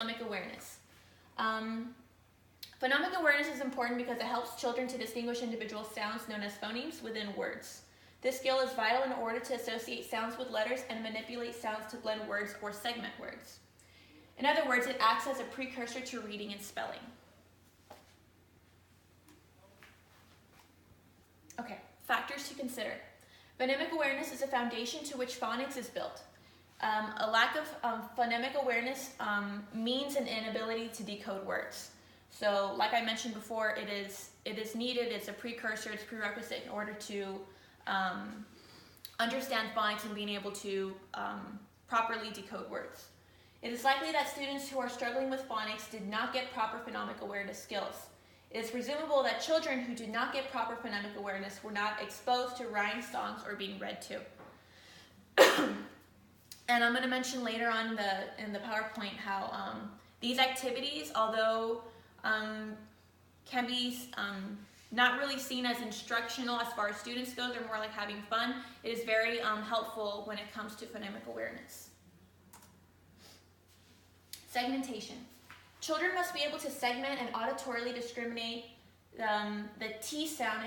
phonemic awareness. Phonemic awareness is important because it helps children to distinguish individual sounds known as phonemes within words. This skill is vital in order to associate sounds with letters and manipulate sounds to blend words or segment words. In other words, it acts as a precursor to reading and spelling. Okay, factors to consider. Phonemic awareness is a foundation to which phonics is built. A lack of phonemic awareness means an inability to decode words. So, like I mentioned before, it is needed, it's a precursor, it's prerequisite in order to understand phonics and being able to properly decode words. It is likely that students who are struggling with phonics did not get proper phonemic awareness skills. It is presumable that children who did not get proper phonemic awareness were not exposed to rhyming songs or being read to. And I'm going to mention later on in the PowerPoint how these activities, although can be not really seen as instructional as far as students go, they're more like having fun. It is very helpful when it comes to phonemic awareness. Segmentation. Children must be able to segment and auditorily discriminate the T sound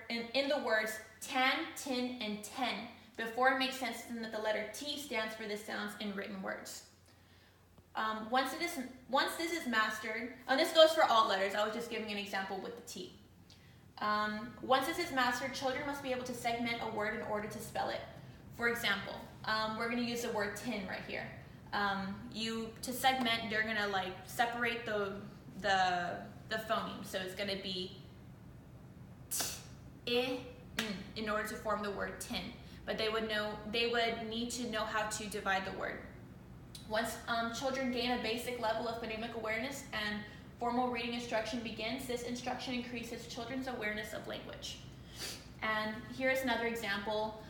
in the words tan, tin, and ten before it makes sense to them that the letter T stands for the sounds in written words. Once this is mastered, and this goes for all letters, I was just giving an example with the T. Once this is mastered, children must be able to segment a word in order to spell it. For example, we're going to use the word tin right here. To segment, you're gonna like separate the phoneme. So it's gonna be t, I, n in order to form the word tin. But they would need to know how to divide the word. Once children gain a basic level of phonemic awareness and formal reading instruction begins, this instruction increases children's awareness of language. And here's another example.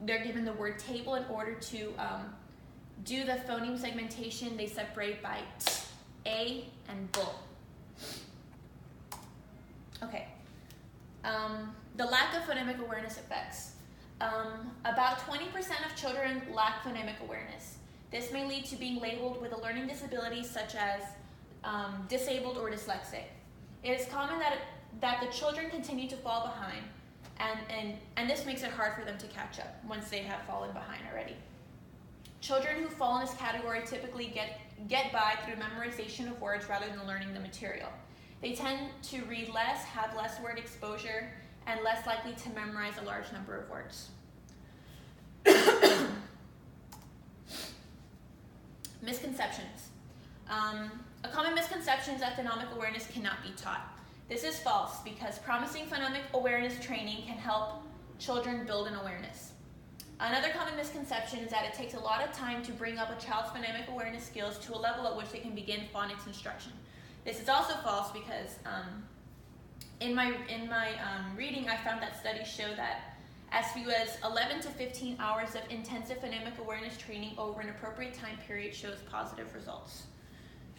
They're given the word table. In order to do the phoneme segmentation, they separate by t, a, and bull. Okay. The lack of phonemic awareness effects. About 20% of children lack phonemic awareness. This may lead to being labeled with a learning disability such as disabled or dyslexic. It is common that the children continue to fall behind, and this makes it hard for them to catch up once they have fallen behind already. Children who fall in this category typically get by through memorization of words rather than learning the material. They tend to read less, have less word exposure, and less likely to memorize a large number of words. Misconceptions. A common misconception is that phonemic awareness cannot be taught. This is false because promising phonemic awareness training can help children build an awareness. Another common misconception is that it takes a lot of time to bring up a child's phonemic awareness skills to a level at which they can begin phonics instruction. This is also false because in my reading, I found that studies show that as few as 11 to 15 hours of intensive phonemic awareness training over an appropriate time period shows positive results.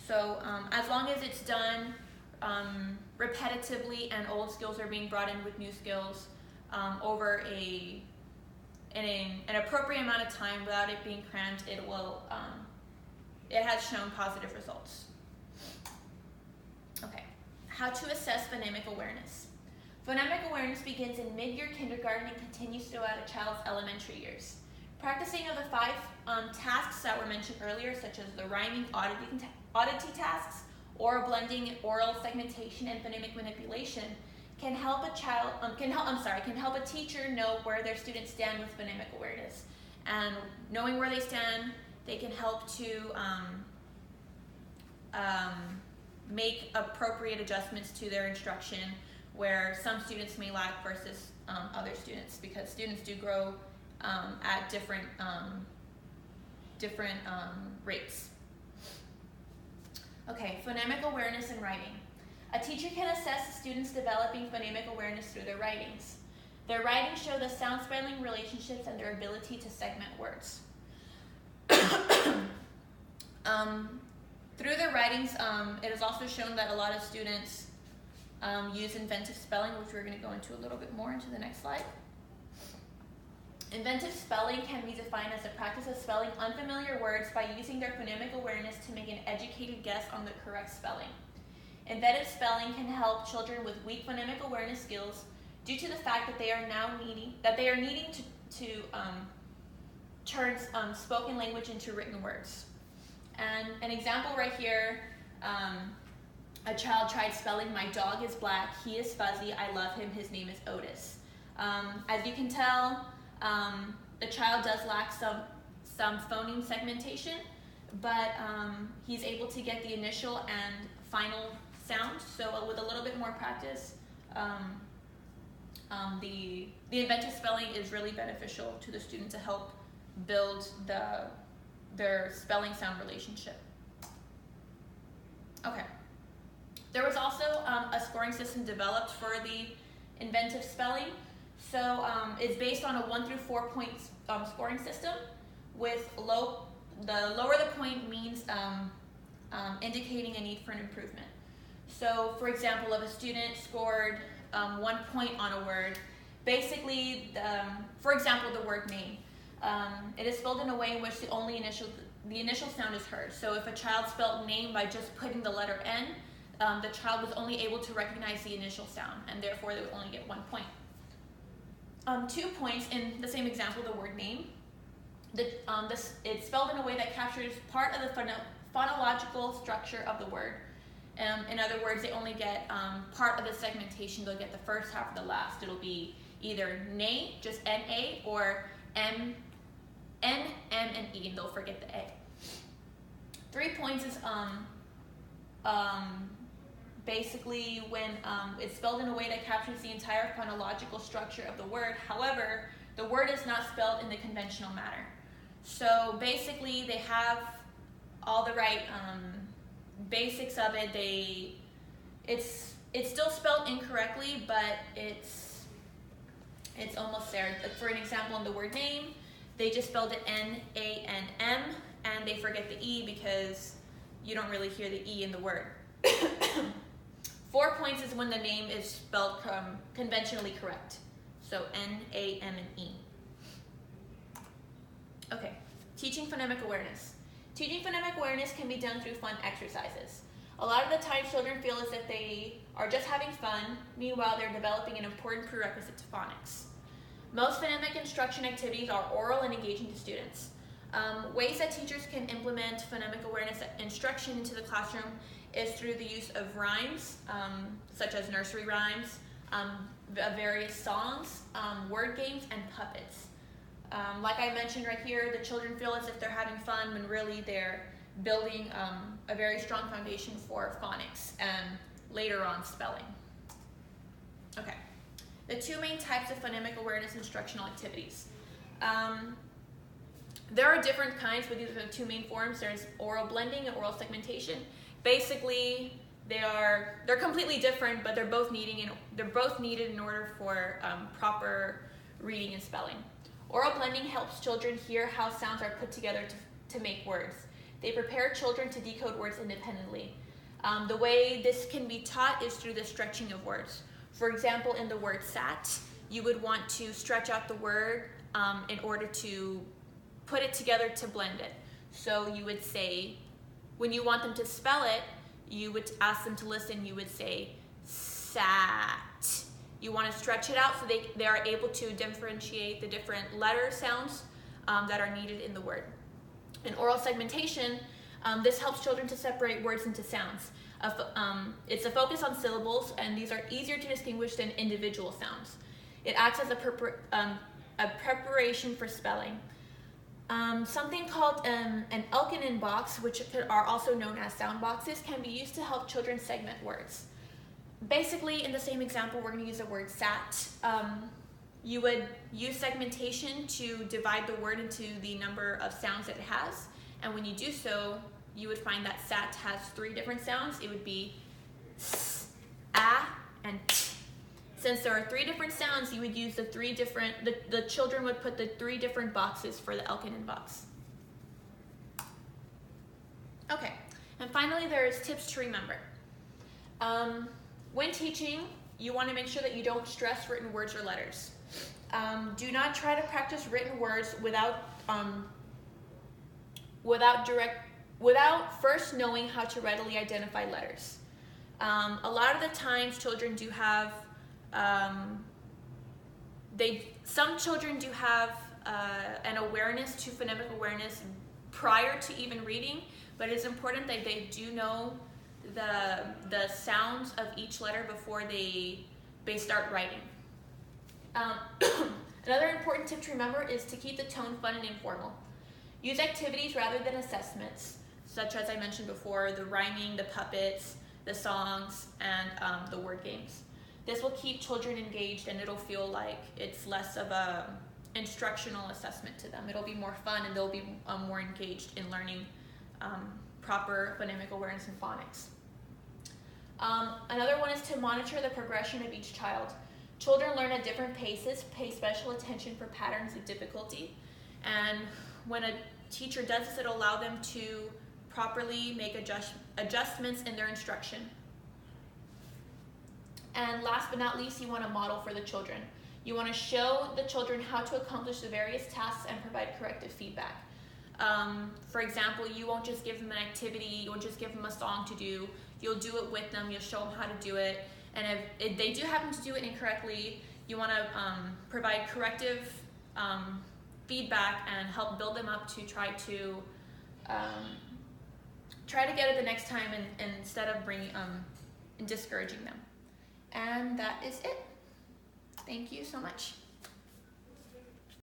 So as long as it's done repetitively and old skills are being brought in with new skills over an appropriate amount of time without it being crammed, it has shown positive results. Okay, how to assess phonemic awareness. Phonemic awareness begins in mid-year kindergarten and continues throughout a child's elementary years. Practicing of the 5 tasks that were mentioned earlier, such as the rhyming oddity tasks, or blending, oral segmentation, and phonemic manipulation, can help a teacher know where their students stand with phonemic awareness. And knowing where they stand, they can help to make appropriate adjustments to their instruction where some students may lack versus other students, because students do grow at different rates. Okay, phonemic awareness in writing. A teacher can assess a student's developing phonemic awareness through their writings. Their writings show the sound-spelling relationships and their ability to segment words. Through their writings, it is also shown that a lot of students use inventive spelling, which we're going to go into a little bit more into the next slide. Inventive spelling can be defined as the practice of spelling unfamiliar words by using their phonemic awareness to make an educated guess on the correct spelling. Inventive spelling can help children with weak phonemic awareness skills due to the fact that they are needing to turn spoken language into written words. And an example right here, a child tried spelling, "My dog is black, he is fuzzy, I love him, his name is Otis." As you can tell, the child does lack some phoneme segmentation, but he's able to get the initial and final sound. So with a little bit more practice, the inventive spelling is really beneficial to the student to help build their spelling sound relationship. Okay. There was also a scoring system developed for the inventive spelling. So it's based on a 1 through 4 point scoring system, with the lower the point means indicating a need for an improvement. So for example, if a student scored 1 point on a word, basically, for example, the word name, it is spelled in a way in which the initial sound is heard. So if a child spelled name by just putting the letter N, the child was only able to recognize the initial sound, and therefore they would only get 1 point. 2 points in the same example, the word name. It's spelled in a way that captures part of the phonological structure of the word. In other words, they only get part of the segmentation. They'll get the first half or the last. It'll be either nay, just N-A, or M, N, M, and E, and they'll forget the A. 3 points is basically when it's spelled in a way that captures the entire phonological structure of the word. However, the word is not spelled in the conventional manner. So basically, they have all the right basics of it. It's still spelled incorrectly, but it's almost there. For an example, in the word name, they just spelled it N-A-N-M, and they forget the E because you don't really hear the E in the word. 4 points is when the name is spelled conventionally correct. So N-A-M and E. Okay, teaching phonemic awareness. Teaching phonemic awareness can be done through fun exercises. A lot of the time, children feel as if they are just having fun. Meanwhile, they're developing an important prerequisite to phonics. Most phonemic instruction activities are oral and engaging to students. Ways that teachers can implement phonemic awareness instruction into the classroom is through the use of rhymes, such as nursery rhymes, various songs, word games, and puppets. Like I mentioned right here, the children feel as if they're having fun when really they're building a very strong foundation for phonics and later on spelling. Okay, the 2 main types of phonemic awareness instructional activities. There are different kinds, but these are the 2 main forms. There's oral blending and oral segmentation. Basically, they're completely different, but they're both needed in order for proper reading and spelling. Oral blending helps children hear how sounds are put together to make words. They prepare children to decode words independently. The way this can be taught is through the stretching of words. For example, in the word sat, you would want to stretch out the word in order to put it together to blend it. So you would say, when you want them to spell it, you would ask them to listen, you would say sat. You want to stretch it out so they are able to differentiate the different letter sounds that are needed in the word. In oral segmentation, this helps children to separate words into sounds. It's a focus on syllables, and these are easier to distinguish than individual sounds. It acts as a preparation for spelling. Something called an Elkanon box, which are also known as sound boxes, can be used to help children segment words. Basically, in the same example, we're going to use the word sat. You would use segmentation to divide the word into the number of sounds that it has, and when you do so, you would find that sat has 3 different sounds. It would be s, a, and t. Since there are 3 different sounds, you would use the children would put the 3 different boxes for the Elkanon box. Okay, and finally there's tips to remember. When teaching, you want to make sure that you don't stress written words or letters. Do not try to practice written words without first knowing how to readily identify letters. A lot of the times children do have, some children do have an awareness to phonemic awareness prior to even reading, but it's important that they do know the sounds of each letter before they start writing. Another important tip to remember is to keep the tone fun and informal. Use activities rather than assessments, such as I mentioned before, the rhyming, the puppets, the songs, and the word games. This will keep children engaged, and it'll feel like it's less of a instructional assessment to them. It'll be more fun, and they'll be more engaged in learning proper phonemic awareness and phonics. Another one is to monitor the progression of each child. Children learn at different paces. Pay special attention for patterns of difficulty, and when a teacher does this, it'll allow them to properly make adjustments in their instruction. And last but not least, you want to model for the children. You want to show the children how to accomplish the various tasks and provide corrective feedback. For example, you won't just give them an activity, you won't just give them a song to do, you'll do it with them, you'll show them how to do it, and if they do happen to do it incorrectly, you want to provide corrective feedback and help build them up to try to get it the next time and instead of bringing discouraging them. And that is it. Thank you so much.